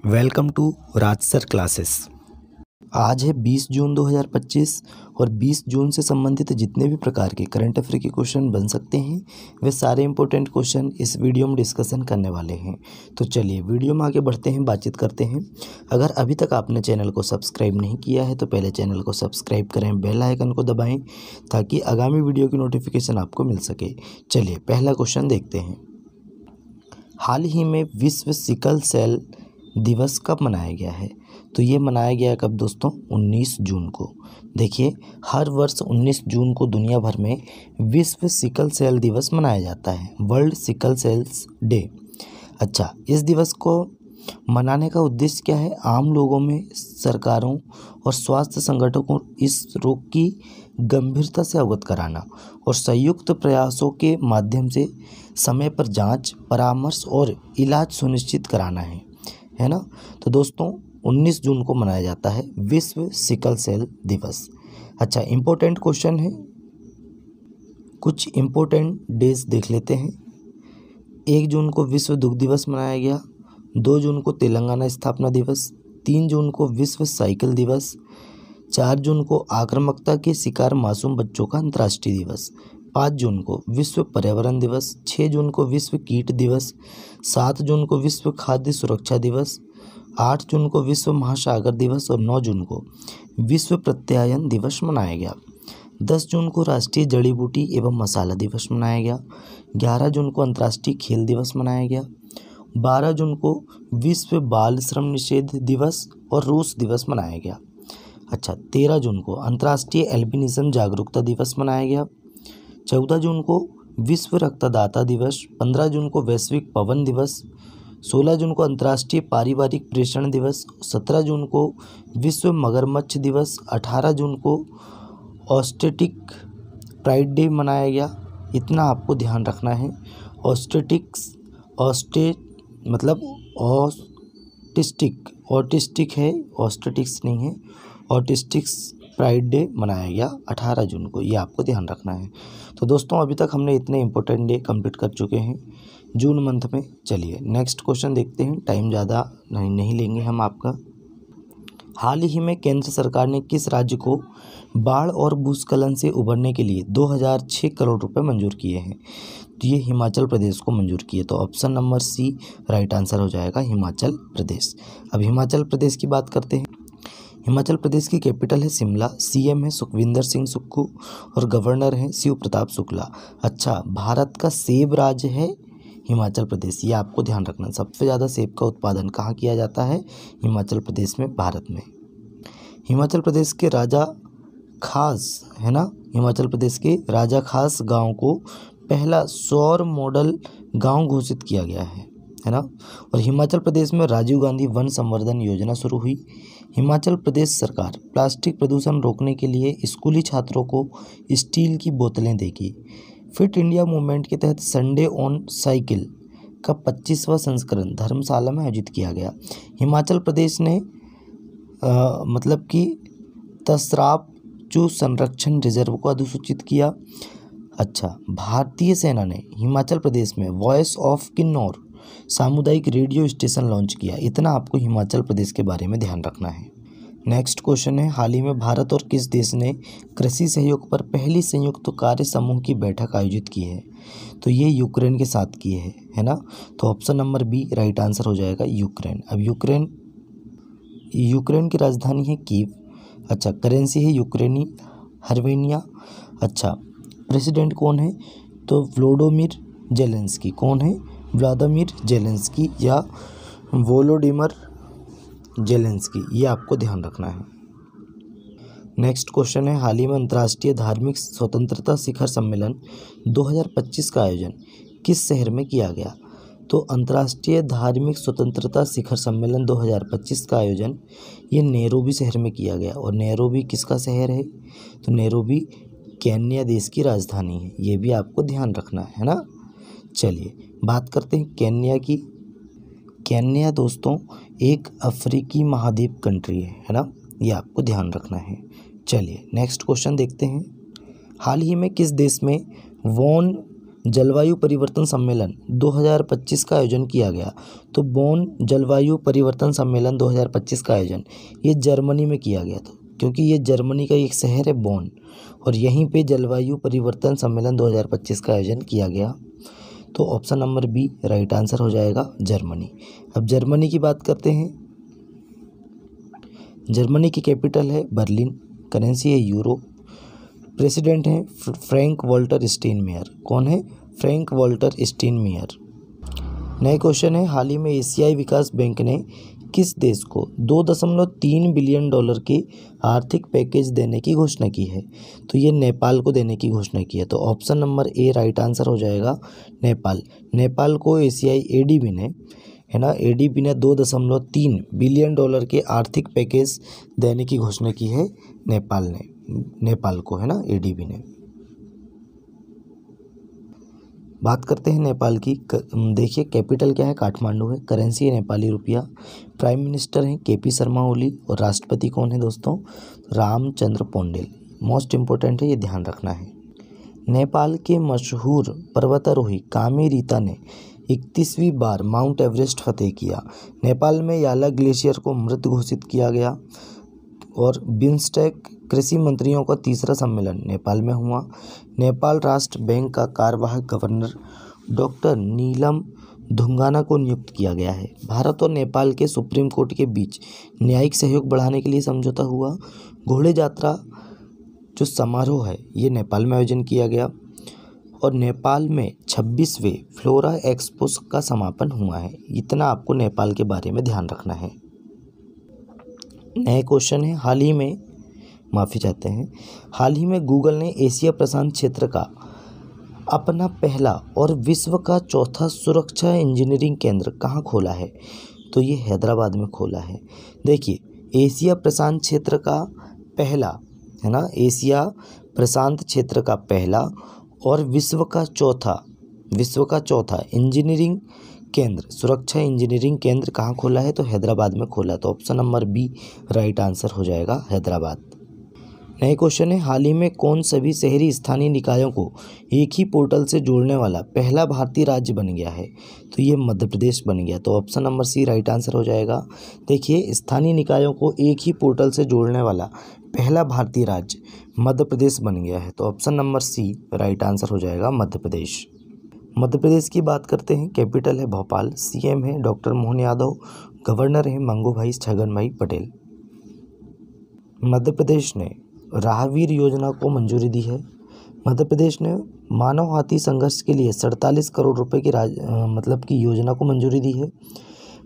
Welcome to Raj sir classes. आज है 20 जून 2025 और 20 जून से संबंधित जितने भी प्रकार के करंट अफेयर के क्वेश्चन बन सकते हैं वे सारे इंपॉर्टेंट क्वेश्चन इस वीडियो में डिस्कशन करने वाले हैं। तो चलिए वीडियो में आगे बढ़ते हैं, बातचीत करते हैं। अगर अभी तक आपने चैनल को सब्सक्राइब नहीं किया है तो पहले चैनल को सब्सक्राइब करें, बेल आइकन को दबाएँ ताकि आगामी वीडियो की नोटिफिकेशन आपको मिल सके। चलिए पहला क्वेश्चन देखते हैं। हाल ही में विश्व सिकल सेल दिवस कब मनाया गया है? तो ये मनाया गया कब दोस्तों? 19 जून को। देखिए हर वर्ष 19 जून को दुनिया भर में विश्व सिकल सेल दिवस मनाया जाता है, वर्ल्ड सिकल सेल्स डे। अच्छा, इस दिवस को मनाने का उद्देश्य क्या है? आम लोगों में, सरकारों और स्वास्थ्य संगठनों को इस रोग की गंभीरता से अवगत कराना और संयुक्त प्रयासों के माध्यम से समय पर जांच, परामर्श और इलाज सुनिश्चित कराना है ना। तो दोस्तों 19 जून को मनाया जाता है विश्व सिकल सेल दिवस। अच्छा, इम्पोर्टेंट क्वेश्चन है, कुछ इम्पोर्टेंट डेज देख लेते हैं। 1 जून को विश्व दुग्ध दिवस मनाया गया, 2 जून को तेलंगाना स्थापना दिवस, 3 जून को विश्व साइकिल दिवस, 4 जून को आक्रामकता के शिकार मासूम बच्चों का अंतर्राष्ट्रीय दिवस, 5 जून को विश्व पर्यावरण दिवस, 6 जून को विश्व कीट दिवस, 7 जून को विश्व खाद्य सुरक्षा दिवस, 8 जून को विश्व महासागर दिवस और 9 जून को विश्व प्रत्यायन दिवस मनाया गया। 10 जून को राष्ट्रीय जड़ी बूटी एवं मसाला दिवस मनाया गया। 11 जून को अंतर्राष्ट्रीय खेल दिवस मनाया गया। 12 जून को विश्व बाल श्रम निषेध दिवस और रूस दिवस मनाया गया। अच्छा, 13 जून को अंतर्राष्ट्रीय एल्बिनिज्म जागरूकता दिवस मनाया गया। 14 जून को विश्व रक्तदाता दिवस, 15 जून को वैश्विक पवन दिवस, 16 जून को अंतर्राष्ट्रीय पारिवारिक प्रेषण दिवस, 17 जून को विश्व मगरमच्छ दिवस, 18 जून को ऑस्टेटिक प्राइड डे मनाया गया। इतना आपको ध्यान रखना है। मतलब ऑटिस्टिक है, ऑस्टेटिक्स नहीं है, ऑटिस्टिक्स प्राइड डे मनाया गया 18 जून को, ये आपको ध्यान रखना है। तो दोस्तों अभी तक हमने इतने इंपॉर्टेंट डे कंप्लीट कर चुके हैं जून मंथ में। चलिए नेक्स्ट क्वेश्चन देखते हैं, टाइम ज़्यादा नहीं लेंगे हम आपका। हाल ही में केंद्र सरकार ने किस राज्य को बाढ़ और भूस्खलन से उबरने के लिए 2006 करोड़ रुपए मंजूर किए हैं? तो ये हिमाचल प्रदेश को मंजूर किए। तो option number C right answer हो जाएगा, हिमाचल प्रदेश। अब हिमाचल प्रदेश की बात करते हैं। हिमाचल प्रदेश की कैपिटल है शिमला, सीएम है सुखविंदर सिंह सुक्खू और गवर्नर हैं शिव प्रताप शुक्ला। अच्छा, भारत का सेब राज्य है हिमाचल प्रदेश, ये आपको ध्यान रखना। सबसे ज़्यादा सेब का उत्पादन कहाँ किया जाता है? हिमाचल प्रदेश में, भारत में। हिमाचल प्रदेश के राजा खास है ना, हिमाचल प्रदेश के राजा खास गांव को पहला सौर मॉडल गांव घोषित किया गया है ना। और हिमाचल प्रदेश में राजीव गांधी वन संवर्धन योजना शुरू हुई। हिमाचल प्रदेश सरकार प्लास्टिक प्रदूषण रोकने के लिए स्कूली छात्रों को स्टील की बोतलें देगी। फिट इंडिया मूवमेंट के तहत संडे ऑन साइकिल का 25वां संस्करण धर्मशाला में आयोजित किया गया। हिमाचल प्रदेश ने मतलब कि तसराप चू संरक्षण रिजर्व को अधिसूचित किया। अच्छा, भारतीय सेना ने हिमाचल प्रदेश में वॉइस ऑफ किन्नौर सामुदायिक रेडियो स्टेशन लॉन्च किया। इतना आपको हिमाचल प्रदेश के बारे में ध्यान रखना है। नेक्स्ट क्वेश्चन है, हाल ही में भारत और किस देश ने कृषि सहयोग पर पहली संयुक्त कार्य समूह की बैठक आयोजित की है? तो ये यूक्रेन के साथ की है ना। तो option number B right answer हो जाएगा, यूक्रेन। अब यूक्रेन की राजधानी है कीव। अच्छा, करेंसी है यूक्रेनी हर्वेनिया। अच्छा, प्रेसिडेंट कौन है? तो व्लादिमीर जेलेंस्की। कौन है? व्लादिमीर जेलेंस्की या वोलोडिमिर जेलेंस्की, ये आपको ध्यान रखना है। नेक्स्ट क्वेश्चन है, हाल ही में अंतर्राष्ट्रीय धार्मिक स्वतंत्रता शिखर सम्मेलन 2025 का आयोजन किस शहर में किया गया? तो अंतर्राष्ट्रीय धार्मिक स्वतंत्रता शिखर सम्मेलन 2025 का आयोजन ये नैरोबी शहर में किया गया। और नैरोबी किसका शहर है? तो नैरोबी केन्या देश की राजधानी है, ये भी आपको ध्यान रखना है ना। चलिए बात करते हैं केन्या की। केन्या दोस्तों एक अफ्रीकी महाद्वीप कंट्री है ना, ये आपको ध्यान रखना है। चलिए नेक्स्ट क्वेश्चन देखते हैं। हाल ही में किस देश में वॉन जलवायु परिवर्तन सम्मेलन 2025 का आयोजन किया गया? तो बोन जलवायु परिवर्तन सम्मेलन 2025 का आयोजन ये जर्मनी में किया गया था, क्योंकि ये जर्मनी का एक शहर है बोन, और यहीं पे जलवायु परिवर्तन सम्मेलन 2025 का आयोजन किया गया। तो option number B right answer हो जाएगा जर्मनी। अब जर्मनी की बात करते हैं। जर्मनी की कैपिटल है बर्लिन, करेंसी है यूरो, प्रेसिडेंट हैं फ्रैंक वॉल्टर स्टाइनमायर। कौन है? Frank Walter Steinmeier. नए क्वेश्चन है, हाल ही में एशियाई विकास बैंक ने किस देश को $2.3 बिलियन के आर्थिक पैकेज देने की घोषणा की है? तो ये नेपाल को देने की घोषणा की है। तो option number A right answer हो जाएगा नेपाल। नेपाल को एशियाई एडीबी ने, है ना, एडीबी ने $2.3 बिलियन के आर्थिक पैकेज देने की घोषणा की है नेपाल को, है ना, एडीबी ने। बात करते हैं नेपाल की। देखिए कैपिटल क्या है? काठमांडू है, करेंसी है नेपाली रुपया, प्राइम मिनिस्टर हैं केपी शर्मा ओली, और राष्ट्रपति कौन है दोस्तों? रामचंद्र पौंडेल। मोस्ट इम्पोर्टेंट है, ये ध्यान रखना है। नेपाल के मशहूर पर्वतारोही कामी रीता ने 31वीं बार माउंट एवरेस्ट फतेह किया। नेपाल में याला ग्लेशियर को मृत घोषित किया गया। और बिम्स्टेक कृषि मंत्रियों का तीसरा सम्मेलन नेपाल में हुआ। नेपाल राष्ट्र बैंक का कार्यवाहक गवर्नर डॉक्टर नीलम धुंगाना को नियुक्त किया गया है। भारत और नेपाल के सुप्रीम कोर्ट के बीच न्यायिक सहयोग बढ़ाने के लिए समझौता हुआ। घोड़े यात्रा जो समारोह है ये नेपाल में आयोजन किया गया। और नेपाल में 26वें फ्लोरा एक्सपो का समापन हुआ है। इतना आपको नेपाल के बारे में ध्यान रखना है। नए क्वेश्चन है, हाल ही में गूगल ने एशिया प्रशांत क्षेत्र का अपना पहला और विश्व का चौथा सुरक्षा इंजीनियरिंग केंद्र कहाँ खोला है? तो ये हैदराबाद में खोला है। देखिए एशिया प्रशांत क्षेत्र का पहला, है ना, एशिया प्रशांत क्षेत्र का पहला और विश्व का चौथा इंजीनियरिंग केंद्र, सुरक्षा इंजीनियरिंग केंद्र कहाँ खोला है? तो हैदराबाद में खोला। तो option number B right answer हो जाएगा हैदराबाद। नए क्वेश्चन है, हाल ही में कौन सभी शहरी स्थानीय निकायों को एक ही पोर्टल से जोड़ने वाला पहला भारतीय राज्य बन गया है? तो ये मध्य प्रदेश बन गया। तो option number C right answer हो जाएगा। देखिए स्थानीय निकायों को एक ही पोर्टल से जोड़ने वाला पहला भारतीय राज्य मध्य प्रदेश बन गया है। तो option number C right answer हो जाएगा मध्य प्रदेश। मध्य प्रदेश की बात करते हैं। कैपिटल है भोपाल, सीएम है डॉक्टर मोहन यादव, गवर्नर है मंगूभाई छगन भाई पटेल। मध्य प्रदेश ने राहवीर योजना को मंजूरी दी है। मध्य प्रदेश ने मानव हाथी संघर्ष के लिए 47 करोड़ रुपए की योजना को मंजूरी दी है।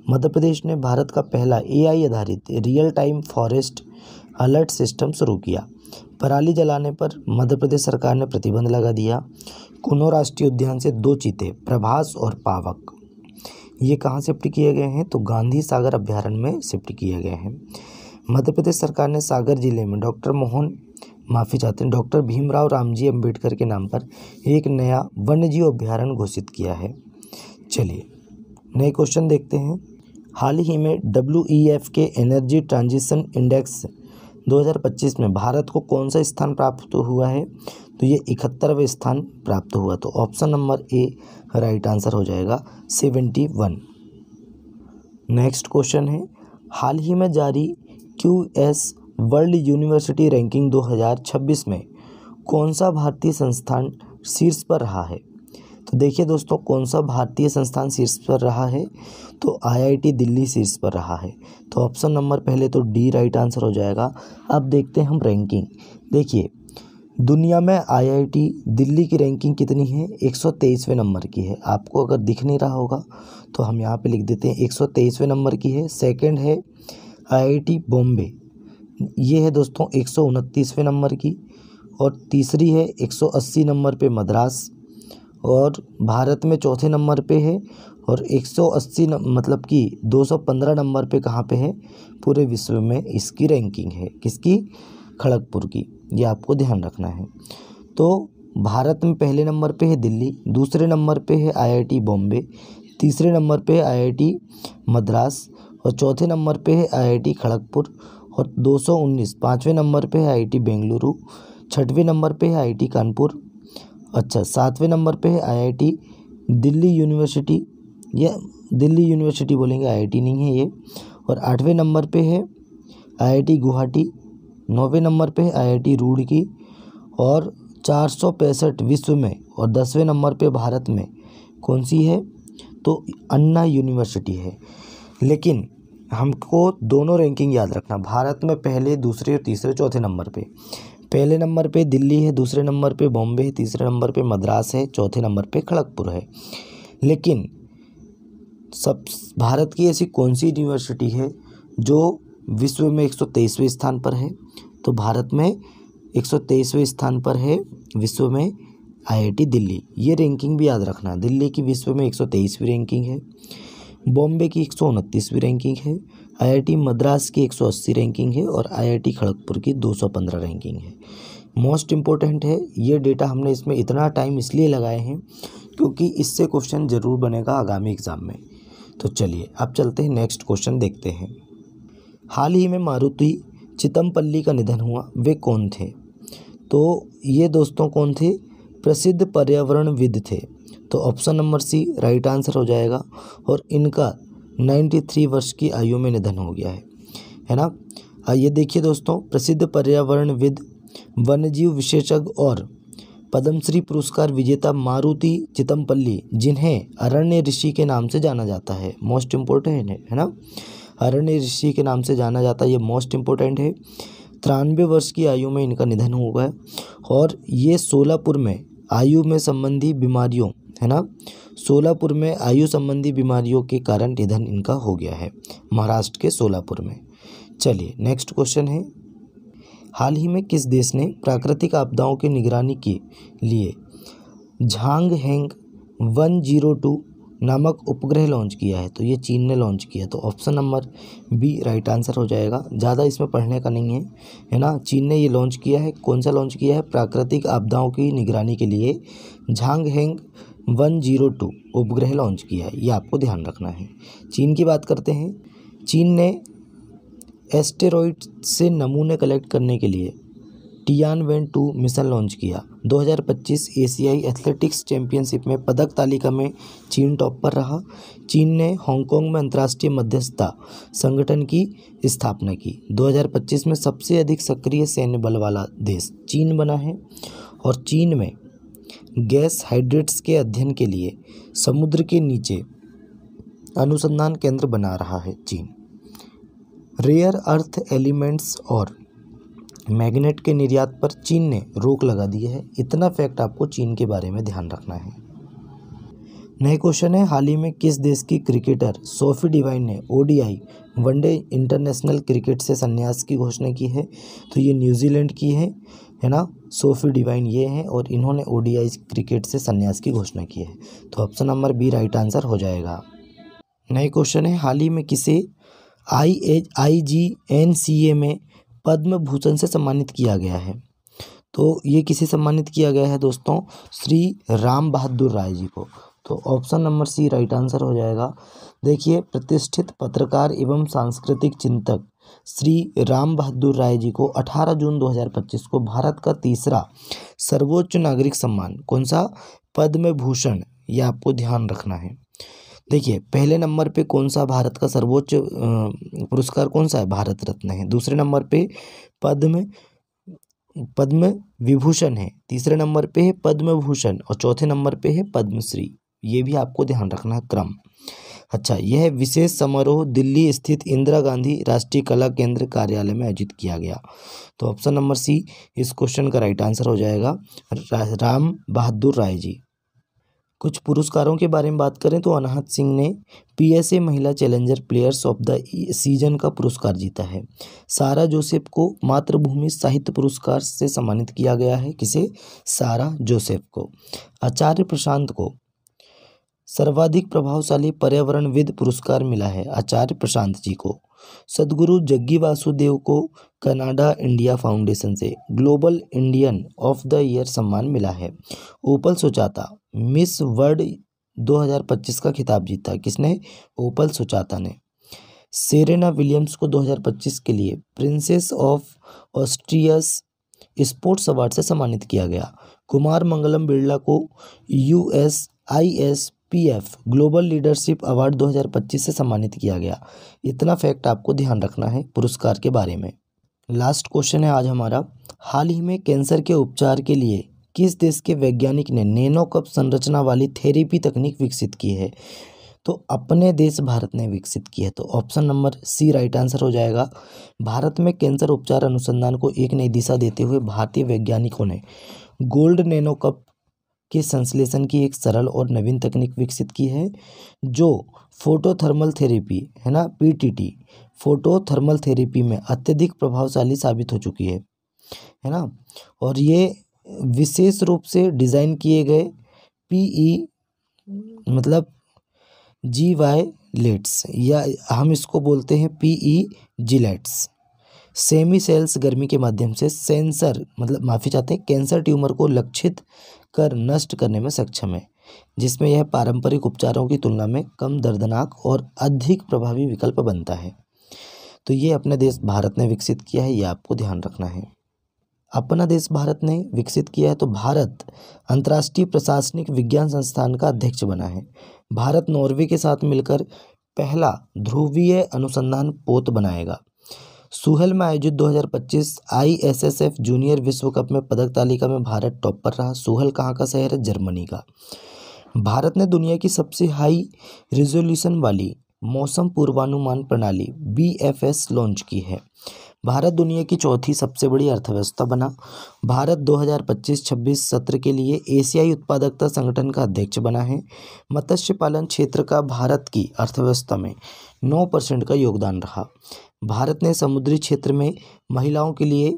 मध्य प्रदेश ने भारत का पहला AI आधारित real time forest alert system शुरू किया। पराली जलाने पर मध्य प्रदेश सरकार ने प्रतिबंध लगा दिया। कुनो राष्ट्रीय उद्यान से 2 चीते प्रभास और पावक ये कहाँ शिफ्ट किए गए हैं? तो गांधी सागर अभ्यारण्य में शिफ्ट किए गए हैं। मध्य प्रदेश सरकार ने सागर जिले में डॉक्टर भीमराव रामजी अंबेडकर के नाम पर एक नया वन्यजीव अभ्यारण्य घोषित किया है। चलिए नए क्वेश्चन देखते हैं। हाल ही में WEF के एनर्जी ट्रांजिशन इंडेक्स 2025 में भारत को कौन सा स्थान प्राप्त हुआ है? तो ये 71वें स्थान प्राप्त हुआ। तो option number A right answer हो जाएगा 71। नेक्स्ट क्वेश्चन है, हाल ही में जारी QS वर्ल्ड यूनिवर्सिटी रैंकिंग 2026 में कौन सा भारतीय संस्थान शीर्ष पर रहा है? तो देखिए दोस्तों, कौन सा भारतीय संस्थान शीर्ष पर रहा है? तो IIT दिल्ली शीर्ष पर रहा है। तो ऑप्शन नंबर पहले तो डी राइट आंसर हो जाएगा। अब देखते हैं हम रैंकिंग। देखिए दुनिया में IIT दिल्ली की रैंकिंग कितनी है? 123वें नंबर की है। आपको अगर दिख नहीं रहा होगा तो हम यहाँ पे लिख देते हैं 123वें नंबर की है। सेकंड है IIT बॉम्बे, ये है दोस्तों 129वें नंबर की। और तीसरी है 180 नंबर पे मद्रास, और भारत में चौथे नंबर पे है। और 180 मतलब कि 215 नंबर पे कहाँ पे है? पूरे विश्व में इसकी रैंकिंग है। किसकी? खड़गपुर की। ये आपको ध्यान रखना है। तो भारत में पहले नंबर पे है दिल्ली, दूसरे नंबर पे है IIT बॉम्बे, तीसरे नंबर पे है IIT मद्रास, और चौथे नंबर पे है IIT खड़गपुर, और 219 पाँचवें नंबर पे है IIT बेंगलुरु, छठवें नंबर पे है IIT कानपुर, अच्छा, 7वें नंबर पे है आईआईटी दिल्ली यूनिवर्सिटी, या दिल्ली यूनिवर्सिटी बोलेंगे, आईआईटी नहीं है ये। और 8वें नंबर पे है आईआईटी गुवाहाटी, 9वें नंबर पे है आईआईटी रुड़की, और 465 विश्व में और 10वें नंबर पे भारत में कौन सी है, तो अन्ना यूनिवर्सिटी है। लेकिन हमको दोनों रैंकिंग याद रखना, भारत में पहले, दूसरे और तीसरे चौथे नंबर पे। पहले नंबर पे दिल्ली है, दूसरे नंबर पे बॉम्बे है, तीसरे नंबर पे मद्रास है, चौथे नंबर पे खड़गपुर है। लेकिन सब भारत की ऐसी कौन सी यूनिवर्सिटी है जो विश्व में 123वें स्थान पर है, तो भारत में 123वें स्थान पर है विश्व में आईआईटी दिल्ली। ये रैंकिंग भी याद रखना, दिल्ली की विश्व में 123वीं रैंकिंग है, बॉम्बे की 129वीं रैंकिंग है, आईआईटी मद्रास की 180 रैंकिंग है, और आईआईटी खड़गपुर की 215 रैंकिंग है। मोस्ट इम्पोर्टेंट है ये डेटा, हमने इसमें इतना टाइम इसलिए लगाए हैं क्योंकि इससे क्वेश्चन ज़रूर बनेगा आगामी एग्ज़ाम में। तो चलिए अब चलते हैं, नेक्स्ट क्वेश्चन देखते हैं। हाल ही में मारुति चितमपल्ली का निधन हुआ, वे कौन थे? तो ये दोस्तों कौन थे? प्रसिद्ध पर्यावरणविद थे। तो option number C right answer हो जाएगा। और इनका 93 वर्ष की आयु में निधन हो गया है ना। आइए देखिए दोस्तों, प्रसिद्ध पर्यावरणविद, वन्यजीव विशेषज्ञ और पद्मश्री पुरस्कार विजेता मारुति चितमपल्ली, जिन्हें अरण्य ऋषि के नाम से जाना जाता है, मोस्ट इम्पोर्टेंट है ना, अरण्य ऋषि के नाम से जाना जाता है, ये मोस्ट इम्पोर्टेंट है। 93 वर्ष की आयु में इनका निधन हो गया। और ये सोलापुर में आयु में संबंधी बीमारियों, है ना, सोलापुर में आयु संबंधी बीमारियों के कारण निधन इनका हो गया है, महाराष्ट्र के सोलापुर में। चलिए नेक्स्ट क्वेश्चन है, हाल ही में किस देश ने प्राकृतिक आपदाओं की निगरानी के लिए झांग-हेंग 102 नामक उपग्रह लॉन्च किया है? तो ये चीन ने लॉन्च किया, तो option number B right answer हो जाएगा। ज़्यादा इसमें पढ़ने का नहीं है ना। चीन ने ये लॉन्च किया है, कौन सा लॉन्च किया है? प्राकृतिक आपदाओं की निगरानी के लिए झांग-हेंग 102 उपग्रह लॉन्च किया है, ये आपको ध्यान रखना है। चीन की बात करते हैं। चीन ने एस्टेरॉइड से नमूने कलेक्ट करने के लिए टियानवेन-2 मिशन लॉन्च किया। 2025 एशियाई एथलेटिक्स चैंपियनशिप में पदक तालिका में चीन टॉप पर रहा। चीन ने हांगकांग में अंतर्राष्ट्रीय मध्यस्थता संगठन की स्थापना की। 2025 में सबसे अधिक सक्रिय सैन्य बल वाला देश चीन बना है। और चीन में गैस हाइड्रेट्स के अध्ययन के लिए समुद्र के नीचे अनुसंधान केंद्र बना रहा है चीन। रेयर अर्थ एलिमेंट्स और मैग्नेट के निर्यात पर चीन ने रोक लगा दी है। इतना फैक्ट आपको चीन के बारे में ध्यान रखना है। नए क्वेश्चन है, हाल ही में किस देश की क्रिकेटर सोफी डिवाइन ने ओडीआई वनडे इंटरनेशनल क्रिकेट से संन्यास की घोषणा की है? तो ये न्यूजीलैंड की है ना, सोफी डिवाइन ये हैं, और इन्होंने ओडीआई क्रिकेट से संन्यास की घोषणा की है। तो option number B right answer हो जाएगा। नए क्वेश्चन है, हाल ही में किसे IGNCA में पद्म भूषण से सम्मानित किया गया है? तो ये किसे सम्मानित किया गया है दोस्तों? श्री राम बहादुर राय जी को। तो option number C right answer हो जाएगा। देखिए, प्रतिष्ठित पत्रकार एवं सांस्कृतिक चिंतक श्री राम बहादुर राय जी को 18 जून 2025 को भारत का तीसरा सर्वोच्च नागरिक सम्मान कौन सा? पद्म भूषण, ये आपको ध्यान रखना है। देखिए, पहले नंबर पे कौन सा भारत का सर्वोच्च पुरस्कार कौन सा है? भारत रत्न है। दूसरे नंबर पे पद्म विभूषण है। तीसरे नंबर पे है पद्म भूषण, और चौथे नंबर पे है पद्मश्री। ये भी आपको ध्यान रखना है क्रम। अच्छा, यह विशेष समारोह दिल्ली स्थित इंदिरा गांधी राष्ट्रीय कला केंद्र कार्यालय में आयोजित किया गया। तो ऑप्शन नंबर सी इस क्वेश्चन का राइट आंसर हो जाएगा, राम बहादुर राय जी। कुछ पुरस्कारों के बारे में बात करें तो अनाहत सिंह ने PSA महिला challenger players of the season का पुरस्कार जीता है। सारा जोसेफ को मातृभूमि साहित्य पुरस्कार से सम्मानित किया गया है। किसे? सारा जोसेफ को। आचार्य प्रशांत को सर्वाधिक प्रभावशाली पर्यावरणविद पुरस्कार मिला है, आचार्य प्रशांत जी को। सदगुरु जग्गी वासुदेव को कनाडा इंडिया फाउंडेशन से global Indian of the year सम्मान मिला है। ओपल सुचाता मिस वर्ल्ड 2025 का खिताब जीता। किसने? ओपल सुचाता ने। सेरेना विलियम्स को 2025 के लिए प्रिंसेस ऑफ ऑस्ट्रियस स्पोर्ट्स अवार्ड से सम्मानित किया गया। कुमार मंगलम बिरला को USISPF ग्लोबल लीडरशिप अवार्ड 2025 से सम्मानित किया गया। इतना फैक्ट आपको ध्यान रखना है पुरस्कार के बारे में। लास्ट क्वेश्चन है आज हमारा, हाल ही में कैंसर के उपचार के लिए किस देश के वैज्ञानिक ने नैनो कप संरचना वाली थेरेपी तकनीक विकसित की है? तो अपने देश भारत ने विकसित की है। तो option number C right answer हो जाएगा। भारत में कैंसर उपचार अनुसंधान को एक नई दिशा देते हुए भारतीय वैज्ञानिकों ने गोल्ड नैनो कप के संश्लेषण की एक सरल और नवीन तकनीक विकसित की है, जो फोटोथर्मल थेरेपी है ना, PTT फोटोथर्मल थेरेपी में अत्यधिक प्रभावशाली साबित हो चुकी है ना। और ये विशेष रूप से डिज़ाइन किए गए PE मतलब GY लेट्स, या हम इसको बोलते हैं PE जिलेट्स, सेमी सेल्स गर्मी के माध्यम से सेंसर मतलब माफ़ी चाहते हैं कैंसर ट्यूमर को लक्षित कर नष्ट करने में सक्षम है, जिसमें यह पारंपरिक उपचारों की तुलना में कम दर्दनाक और अधिक प्रभावी विकल्प बनता है। तो ये अपने देश भारत ने विकसित किया है, ये आपको ध्यान रखना है। अपना देश भारत ने विकसित किया है तो भारत अंतर्राष्ट्रीय प्रशासनिक विज्ञान संस्थान का अध्यक्ष बना है। भारत नॉर्वे के साथ मिलकर पहला ध्रुवीय अनुसंधान पोत बनाएगा। सूहेल में आयोजित 2025 ISSF जूनियर विश्व कप में पदक तालिका में भारत टॉप पर रहा। सूहेल कहाँ का शहर है? जर्मनी का। भारत ने दुनिया की सबसे हाई रिजोल्यूशन वाली मौसम पूर्वानुमान प्रणाली BFS लॉन्च की है। भारत दुनिया की चौथी सबसे बड़ी अर्थव्यवस्था बना। भारत 2025-26 सत्र के लिए एशियाई उत्पादकता संगठन का अध्यक्ष बना है। मत्स्य पालन क्षेत्र का भारत की अर्थव्यवस्था में 9% का योगदान रहा। भारत ने समुद्री क्षेत्र में महिलाओं के लिए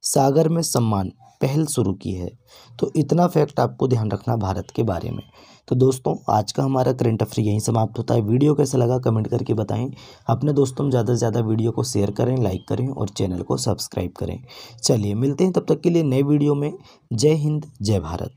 सागर में सम्मान पहल शुरू की है। तो इतना फैक्ट आपको ध्यान रखना भारत के बारे में। तो दोस्तों, आज का हमारा करंट अफेयर यहीं समाप्त होता है। वीडियो कैसा लगा कमेंट करके बताएं। अपने दोस्तों में ज़्यादा से ज़्यादा वीडियो को शेयर करें, लाइक करें और चैनल को सब्सक्राइब करें। चलिए मिलते हैं तब तक के लिए नए वीडियो में। जय हिंद, जय भारत।